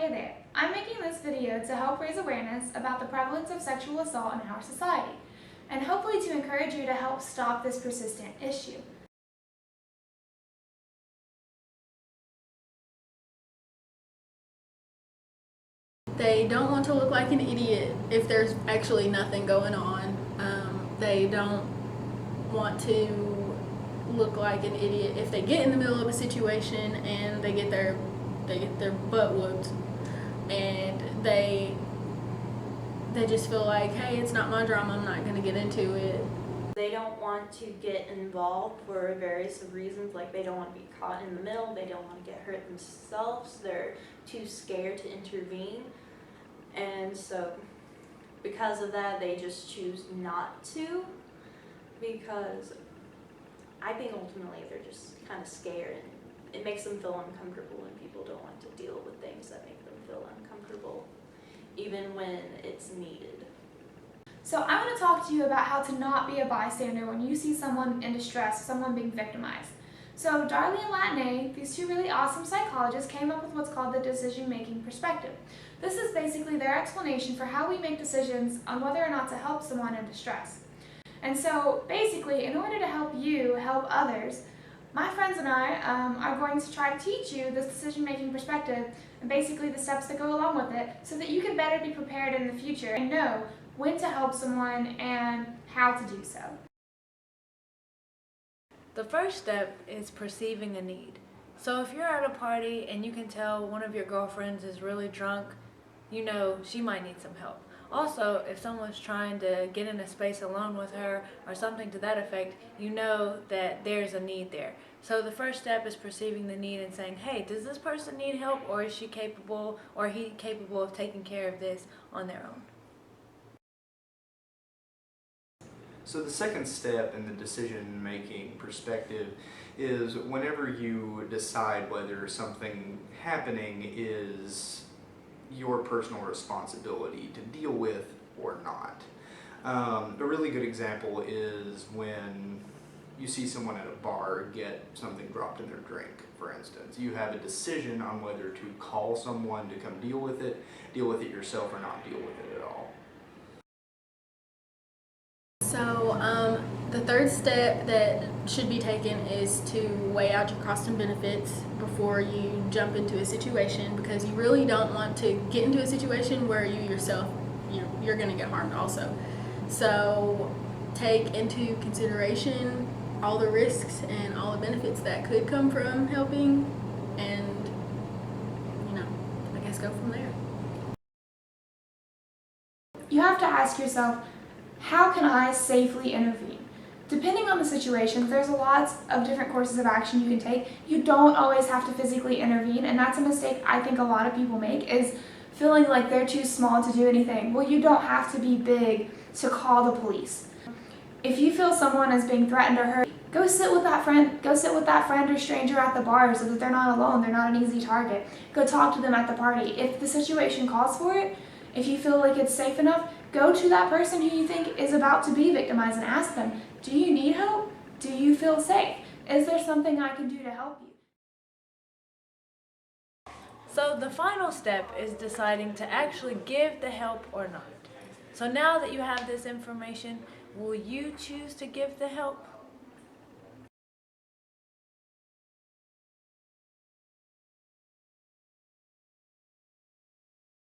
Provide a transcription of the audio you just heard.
Hey there, I'm making this video to help raise awareness about the prevalence of sexual assault in our society, and hopefully to encourage you to help stop this persistent issue. They don't want to look like an idiot if there's actually nothing going on. They don't want to look like an idiot if they get in the middle of a situation and they get their butt whooped, and they just feel like, hey, it's not my drama, I'm not going to get into it. They don't want to get involved for various reasons, like they don't want to be caught in the middle, they don't want to get hurt themselves, they're too scared to intervene, and so because of that they just choose not to, because I think ultimately they're just kind of scared and it makes them feel uncomfortable, and people don't want to deal with things that make them feel uncomfortable even when it's needed. So I want to talk to you about how to not be a bystander when you see someone in distress, someone being victimized. So Darley and Latané, these two really awesome psychologists, came up with what's called the decision-making perspective. This is basically their explanation for how we make decisions on whether or not to help someone in distress. And so basically, in order to help you help others, my friends and I are going to try to teach you this decision-making perspective and basically the steps that go along with it so that you can better be prepared in the future and know when to help someone and how to do so. The first step is perceiving a need. So if you're at a party and you can tell one of your girlfriends is really drunk, you know she might need some help. Also, if someone's trying to get in a space alone with her or something to that effect, you know that there's a need there. So the first step is perceiving the need and saying, hey, does this person need help, or is she capable or he capable of taking care of this on their own? So the second step in the decision-making perspective is whenever you decide whether something happening is your personal responsibility to deal with or not. A really good example is when you see someone at a bar get something dropped in their drink, for instance. You have a decision on whether to call someone to come deal with it yourself, or not deal with it at all. So the third step that should be taken is to weigh out your costs and benefits before you jump into a situation, because you really don't want to get into a situation where you yourself, you're going to get harmed also. So take into consideration all the risks and all the benefits that could come from helping, and I guess go from there. You have to ask yourself, how can I safely intervene? Depending on the situation, there's lots of different courses of action you can take. You don't always have to physically intervene, and that's a mistake I think a lot of people make, is feeling like they're too small to do anything. Well, you don't have to be big to call the police. If you feel someone is being threatened or hurt, go sit with that friend or stranger at the bar so that they're not alone, they're not an easy target. Go talk to them at the party. If the situation calls for it, if you feel like it's safe enough, go to that person who you think is about to be victimized and ask them, do you need help? Do you feel safe? Is there something I can do to help you? So the final step is deciding to actually give the help or not. So now that you have this information, will you choose to give the help